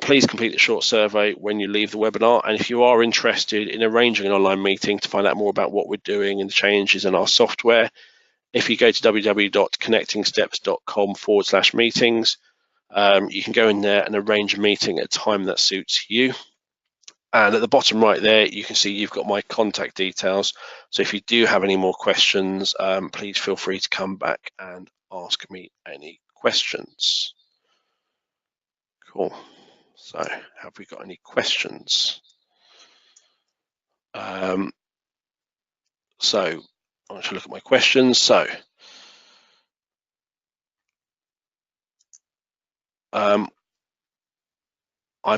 Please complete the short survey when you leave the webinar, and if you are interested in arranging an online meeting to find out more about what we're doing and the changes in our software, if you go to www.connectingsteps.com/meetings, you can go in there and arrange a meeting at a time that suits you. And at the bottom right there, you can see you've got my contact details. So if you do have any more questions, please feel free to come back and ask me any questions. Cool. So have we got any questions? So I want to look at my questions. So I've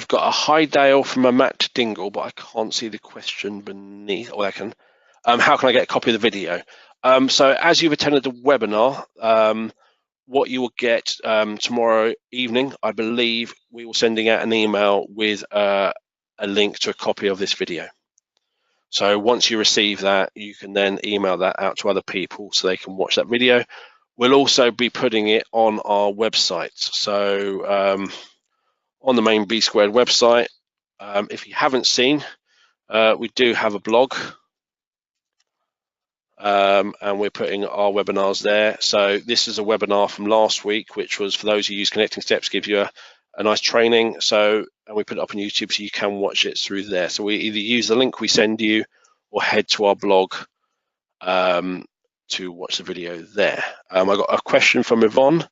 got a hi Dale from a Matt Dingle, but I can't see the question beneath. Oh, I can. How can I get a copy of the video? So as you've attended the webinar, what you will get tomorrow evening, I believe we will sending out an email with a link to a copy of this video. So once you receive that, you can then email that out to other people so they can watch that video. We'll also be putting it on our website. So on the main B Squared website, if you haven't seen, we do have a blog. And we're putting our webinars there. So this is a webinar from last week, which was for those who use Connecting Steps, give you a nice training. So, and we put it up on YouTube so you can watch it through there. So we either use the link we send you or head to our blog to watch the video there. I got a question from Yvonne.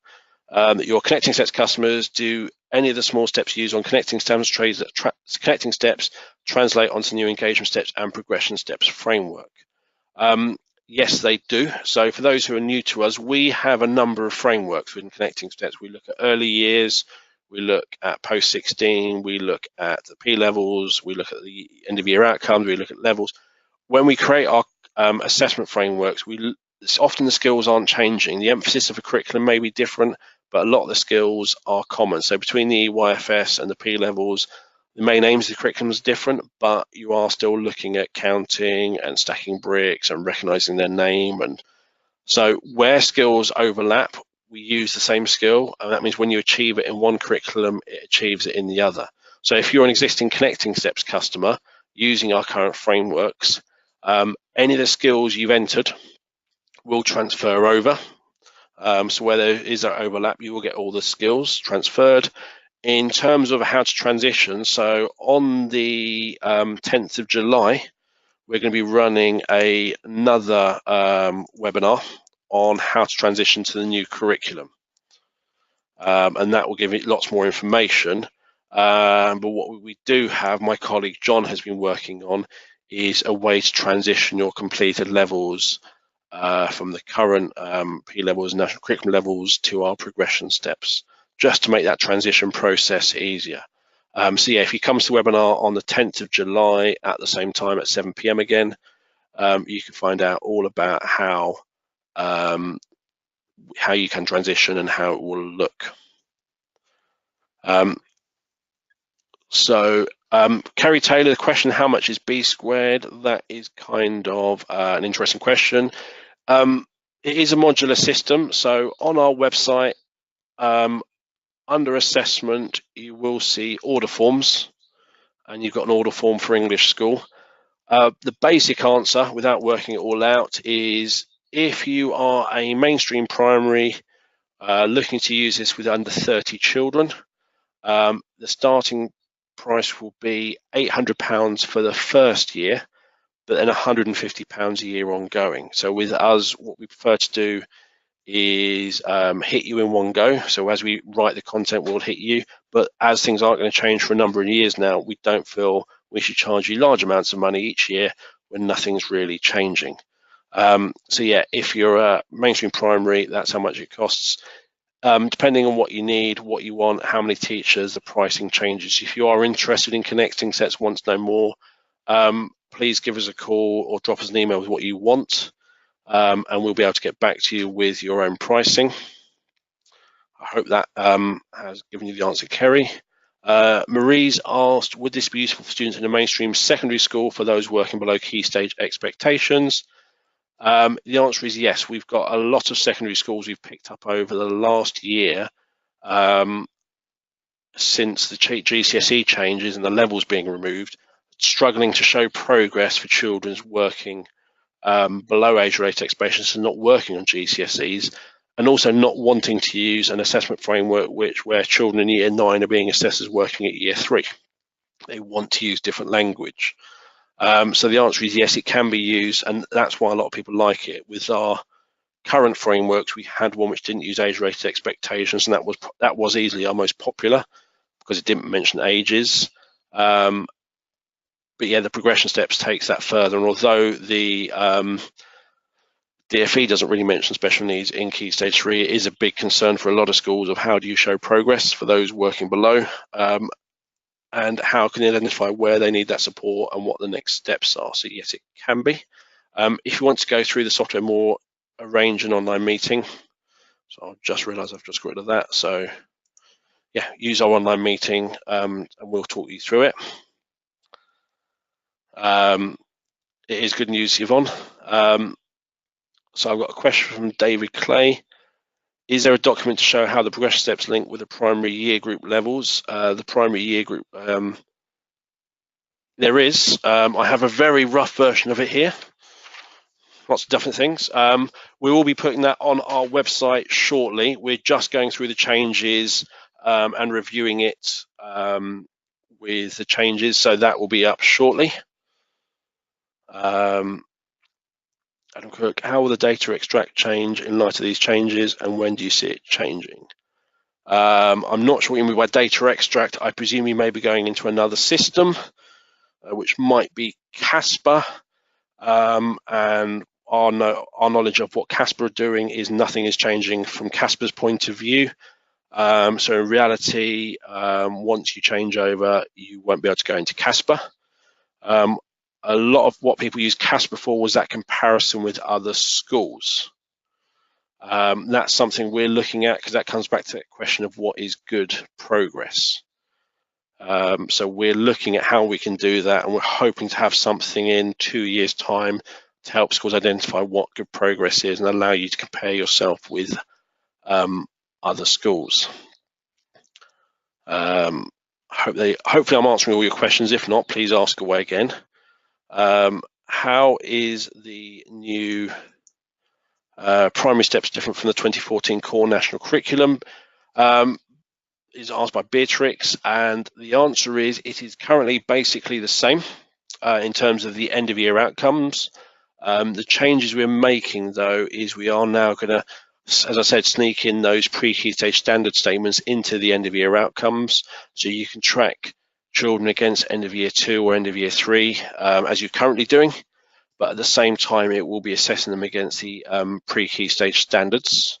That your connecting steps customers, do any of the small steps used on connecting steps translate onto new engagement steps and progression steps framework? Yes, they do. So for those who are new to us, we have a number of frameworks within connecting steps. We look at early years, we look at post 16, we look at the P levels, we look at the end of year outcomes, we look at levels. When we create our assessment frameworks, often the skills aren't changing. The emphasis of a curriculum may be different, but a lot of the skills are common. So between the YFS and the P levels, the main aims of the curriculum is different, but you are still looking at counting and stacking bricks and recognizing their name. And so where skills overlap, we use the same skill, and that means when you achieve it in one curriculum, it achieves it in the other. So if you're an existing connecting steps customer using our current frameworks, any of the skills you've entered will transfer over. So where there is that overlap, you will get all the skills transferred. In terms of how to transition, so on the 10th of July, we're going to be running another webinar on how to transition to the new curriculum. And that will give it lots more information. But what we do have, my colleague John has been working on, is a way to transition your completed levels from the current P levels, national curriculum levels, to our progression steps, just to make that transition process easier. So yeah, if you come to the webinar on the 10th of July at the same time at 7 p.m. again, you can find out all about how you can transition and how it will look. Kerry Taylor, the question, how much is B squared? That is kind of an interesting question. It is a modular system. So on our website, under assessment, you will see order forms, and you've got an order form for English school. The basic answer, without working it all out, is if you are a mainstream primary looking to use this with under 30 children, the starting price will be £800 for the first year, but then £150 a year ongoing. So with us, what we prefer to do is hit you in one go. So as we write the content, we'll hit you. But as things aren't going to change for a number of years now, we don't feel we should charge you large amounts of money each year when nothing's really changing. So yeah, if you're a mainstream primary, that's how much it costs. Depending on what you need, what you want, how many teachers, the pricing changes. If you are interested in connecting sets, want to know more, please give us a call or drop us an email with what you want, and we'll be able to get back to you with your own pricing. I hope that has given you the answer, Kerry. Marie's asked, would this be useful for students in a mainstream secondary school for those working below key stage expectations? The answer is yes. We've got a lot of secondary schools we've picked up over the last year since the GCSE changes and the levels being removed, struggling to show progress for children working below age-related expectations and not working on GCSEs, and also not wanting to use an assessment framework where children in year 9 are being assessed as working at year 3. They want to use different language. So the answer is yes, it can be used, and that's why a lot of people like it. With our current frameworks, we had one which didn't use age-related expectations, and that was easily our most popular because it didn't mention ages. But yeah, the progression steps takes that further, and although the DFE doesn't really mention special needs in Key Stage 3, it is a big concern for a lot of schools of how do you show progress for those working below, and how can you identify where they need that support and what the next steps are. So yes, it can be. If you want to go through the software more, arrange an online meeting. So I've just realized I've just got rid of that. So yeah, use our online meeting and we'll talk you through it. It is good news, Yvonne. So I've got a question from David Clay. Is there a document to show how the progression steps link with the primary year group levels? The primary year group, there is. I have a very rough version of it here. Lots of different things. We will be putting that on our website shortly. We're just going through the changes and reviewing it with the changes, so that will be up shortly. Adam Cook, how will the data extract change in light of these changes, and when do you see it changing? I'm not sure what you mean by data extract. I presume you may be going into another system, which might be Casper, and our knowledge of what Casper are doing is nothing is changing from Casper's point of view. So in reality, once you change over, you won't be able to go into Casper. A lot of what people use Casper for was that comparison with other schools. That's something we're looking at, because that comes back to that question of what is good progress. So we're looking at how we can do that, and we're hoping to have something in 2 years' time to help schools identify what good progress is and allow you to compare yourself with other schools. Hopefully I'm answering all your questions. If not, please ask away again. How is the new primary steps different from the 2014 core national curriculum? Is asked by Beatrix, and the answer is it is currently basically the same in terms of the end of year outcomes. The changes we're making, though, is we are now going to, as I said, sneak in those pre-key stage standard statements into the end of year outcomes, so you can track children against end of year 2 or end of year 3 as you're currently doing, but at the same time it will be assessing them against the pre-key stage standards.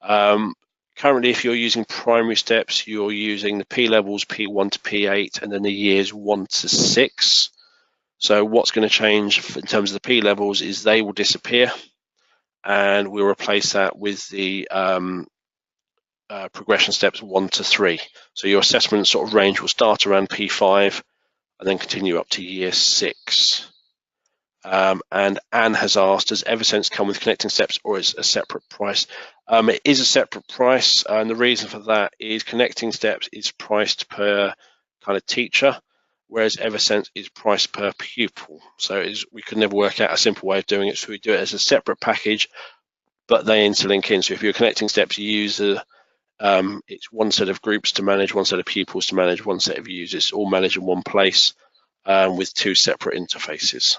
Currently, if you're using primary steps, you're using the P levels P1 to P8 and then the years 1 to 6. So what's going to change in terms of the P levels is they will disappear, and we'll replace that with the progression steps 1 to 3. So your assessment sort of range will start around P5 and then continue up to year 6. And Anne has asked, does Evisense come with connecting steps, or is it a separate price? It is a separate price, and the reason for that is connecting steps is priced per kind of teacher, whereas Evisense is priced per pupil. So we could never work out a simple way of doing it, so we do it as a separate package, but they interlink in. So if you're connecting steps, you use it's one set of groups to manage, one set of pupils to manage, one set of users, all managed in one place with 2 separate interfaces.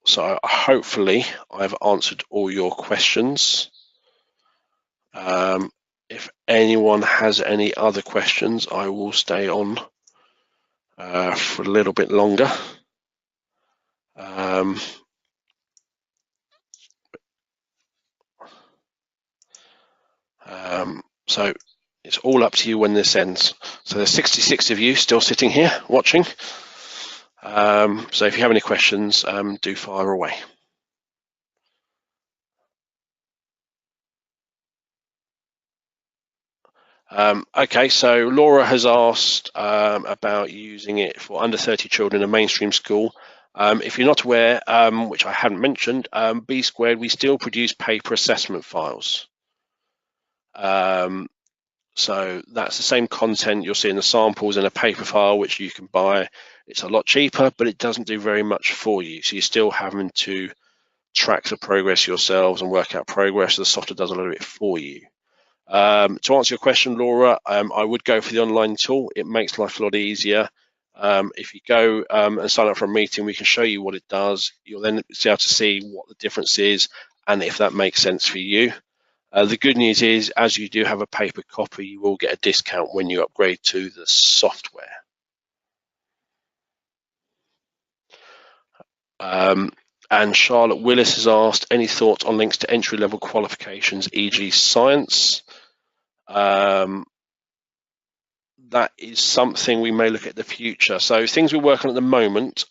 So hopefully I've answered all your questions. If anyone has any other questions, I will stay on for a little bit longer. So it's all up to you when this ends. So there's 66 of you still sitting here watching. So if you have any questions, do fire away. Okay, so Laura has asked about using it for under 30 children in a mainstream school. If you're not aware, which I hadn't mentioned, B Squared, we still produce paper assessment files. So that's the same content you'll see in the samples in a paper file, which you can buy. It's a lot cheaper, but it doesn't do very much for you. So you're still having to track the progress yourselves and work out progress. The software does a lot of it for you. To answer your question, Laura, I would go for the online tool. It makes life a lot easier. If you go and sign up for a meeting, we can show you what it does. You'll then be able to see what the difference is and if that makes sense for you. The good news is, as you do have a paper copy, you will get a discount when you upgrade to the software. And Charlotte Willis has asked, any thoughts on links to entry-level qualifications, e.g. science? That is something we may look at in the future. So things we're working on at the moment.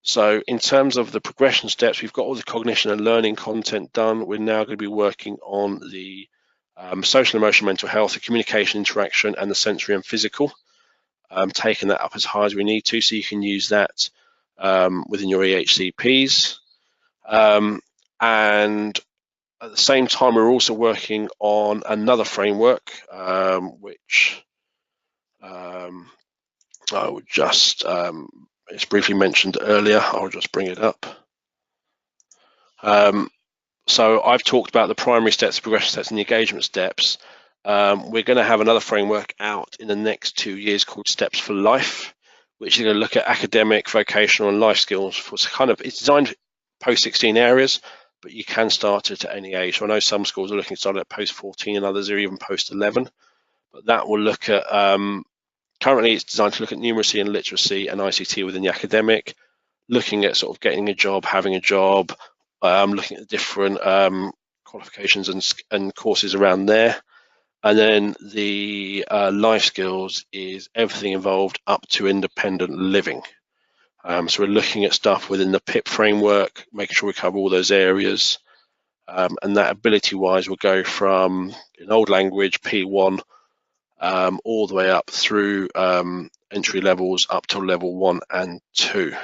So in terms of the progression steps, we've got all the cognition and learning content done. We're now going to be working on the social, emotional, mental health, the communication, interaction, and the sensory and physical. Taking that up as high as we need to, so you can use that within your EHCPs. And at the same time, we're also working on another framework, which I would just, it's briefly mentioned earlier, I'll just bring it up. So I've talked about the primary steps, the progression steps, and the engagement steps. We're going to have another framework out in the next 2 years called Steps for Life, which is going to look at academic, vocational, and life skills. For it's designed post-16 areas, but you can start it at any age. So I know some schools are looking to start at post-14, and others are even post-11. But that will look at, currently it's designed to look at numeracy and literacy and ICT within the academic, looking at sort of getting a job, having a job, looking at different qualifications and courses around there. And then the life skills is everything involved up to independent living. So we're looking at stuff within the PIP framework, making sure we cover all those areas. And that ability-wise will go from, in old language, P1, all the way up through entry levels up to level 1 and 2.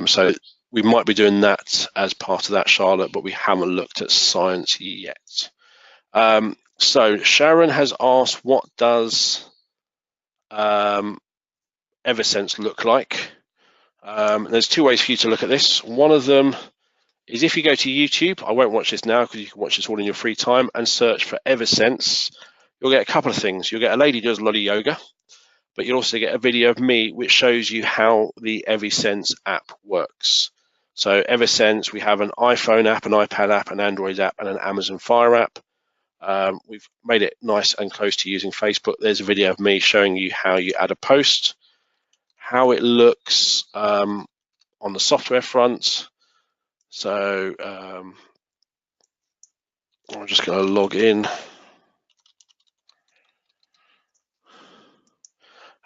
So we might be doing that as part of that, Charlotte, but we haven't looked at science yet. So Sharon has asked, what does Evisense look like? There's 2 ways for you to look at this. One of them is if you go to YouTube, I won't watch this now because you can watch this all in your free time, and search for Evisense, you'll get a couple of things. You'll get a lady who does a lot of yoga, but you'll also get a video of me which shows you how the Evisense app works. So Evisense, we have an iPhone app, an iPad app, an Android app, and an Amazon Fire app. We've made it nice and close to using Facebook. There's a video of me showing you how you add a post, how it looks on the software front. So I'm just going to log in.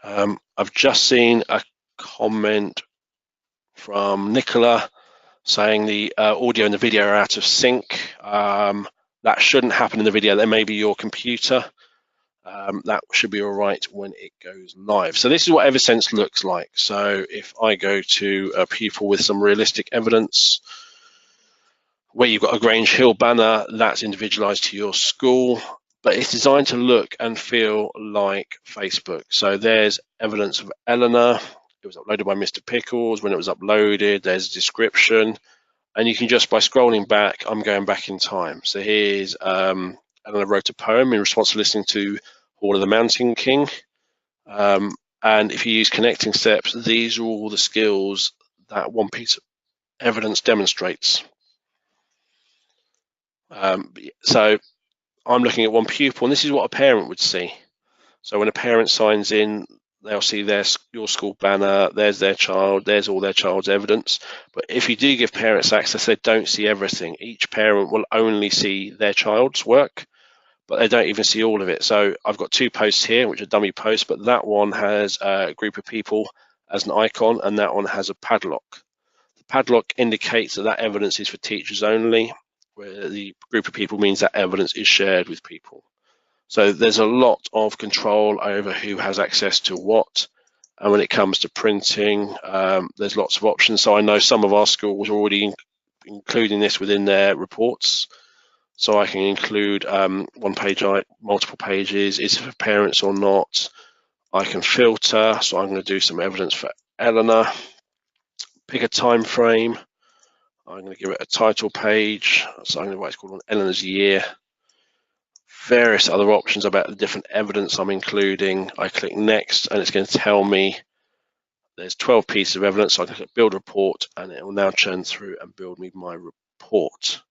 I've just seen a comment from Nicola saying the audio and the video are out of sync. That shouldn't happen in the video. That may be your computer. That should be all right when it goes live. So this is what Evisense looks like. So if I go to a pupil with some realistic evidence, where you've got a Grange Hill banner, that's individualized to your school, but it's designed to look and feel like Facebook. So there's evidence of Eleanor. It was uploaded by Mr. Pickles. When it was uploaded, there's a description. And you can just, by scrolling back, I'm going back in time. So here's Eleanor wrote a poem in response to listening to Hall of the Mountain King. And if you use connecting steps, these are all the skills that one piece of evidence demonstrates. So I'm looking at one pupil, and this is what a parent would see. So when a parent signs in, they'll see your school banner, there's their child, there's all their child's evidence. But if you do give parents access, they don't see everything. Each parent will only see their child's work, but they don't even see all of it. So I've got 2 posts here, which are dummy posts, but that one has a group of people as an icon, and that one has a padlock. The padlock indicates that evidence is for teachers only, where the group of people means that evidence is shared with people. So there's a lot of control over who has access to what. And when it comes to printing, there's lots of options. So I know some of our schools are already including this within their reports. So I can include 1 page, multiple pages, is it for parents or not. I can filter, so I'm going to do some evidence for Eleanor. Pick a time frame. I'm going to give it a title page. So I'm going to write it's called on Eleanor's year. Various other options about the different evidence I'm including. I click next, and it's going to tell me there's 12 pieces of evidence. So I can click build report, and it will now churn through and build me my report.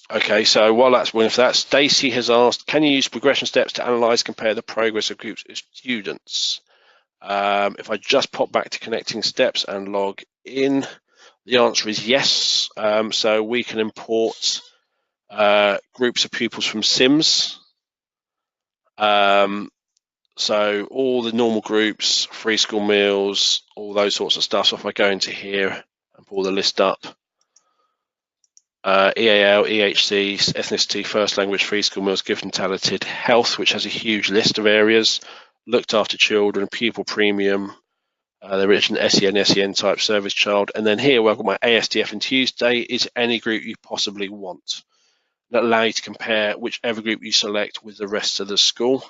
Okay, so while that's waiting for that, Stacey has asked, can you use progression steps to analyze, compare the progress of groups of students? If I just pop back to connecting steps and log in, the answer is yes. So we can import groups of pupils from Sims. So all the normal groups, free school meals, all those sorts of stuff. So if I go into here and pull the list up, EAL, EHC, ethnicity, first language, free school meals, gifted and talented, health, which has a huge list of areas, looked after children, pupil premium, there is an SEN type service child, and then here we've got my ASDF and Tuesday is any group you possibly want. That allows you to compare whichever group you select with the rest of the school.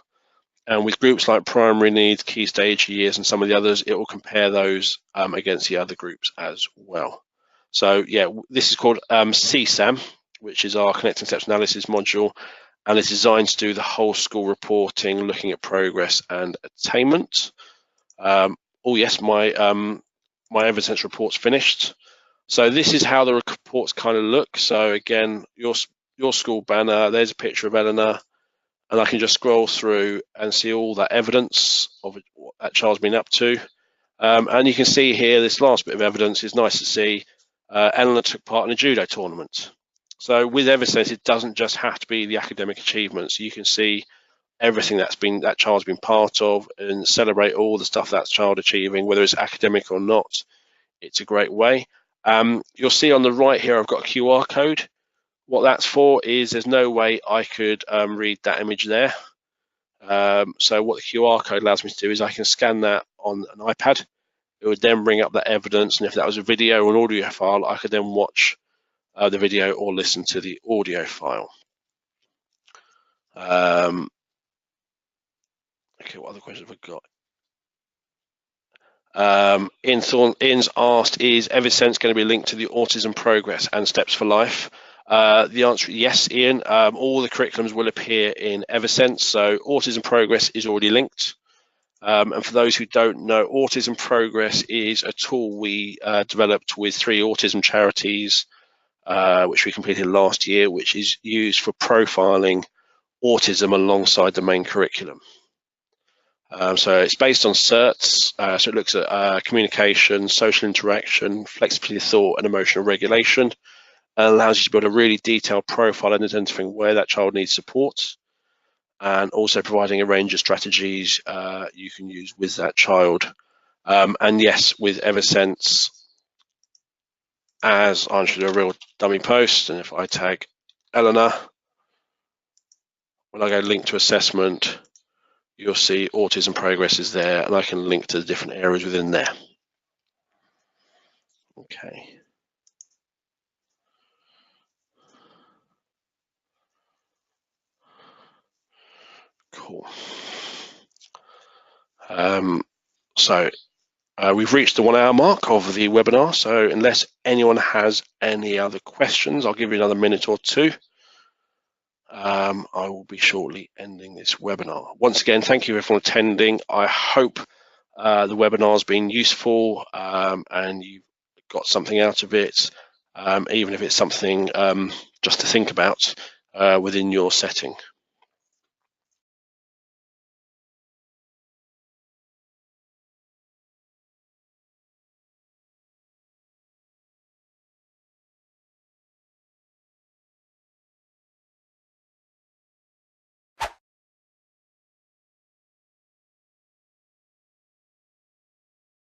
And with groups like primary needs, key stage years, and some of the others, it will compare those against the other groups as well. So yeah, this is called CSAM, which is our Connecting Steps Analysis module, and it's designed to do the whole school reporting, looking at progress and attainment. Oh yes, my Evisense report's finished. So this is how the reports kind of look. So again, your school banner, there's a picture of Eleanor, and I can just scroll through and see all that evidence of what that child's been up to. And you can see here, this last bit of evidence is nice to see. Eleanor took part in a judo tournament. So with Evisense, it doesn't just have to be the academic achievements. You can see everything that child's been part of and celebrate all the stuff that child achieving, whether it's academic or not. It's a great way. You'll see on the right here, I've got a QR code. What that's for is there's no way I could read that image there. So what the QR code allows me to do is I can scan that on an iPad. It would then bring up that evidence, and if that was a video or an audio file, I could then watch the video or listen to the audio file. Okay, what other questions have I got? Ian's asked, is Evisense going to be linked to the Autism Progress and Steps for Life? The answer is yes, Ian. All the curriculums will appear in Evisense, so Autism Progress is already linked. And for those who don't know, Autism Progress is a tool we developed with 3 autism charities, which we completed last year, which is used for profiling autism alongside the main curriculum. So it's based on certs, so it looks at communication, social interaction, flexibility of thought, and emotional regulation, and allows you to build a really detailed profile and identifying where that child needs support, and also providing a range of strategies you can use with that child. And yes, with Evisense, as I'm just doing a real dummy post, and if I tag Eleanor, when I go link to assessment, you'll see Autism Progress is there, and I can link to the different areas within there. Okay. Cool. We've reached the 1 hour mark of the webinar, so unless anyone has any other questions, I'll give you another minute or two. I will be shortly ending this webinar. Once again, thank you everyone attending. I hope the webinar has been useful and you've got something out of it, even if it's something just to think about within your setting.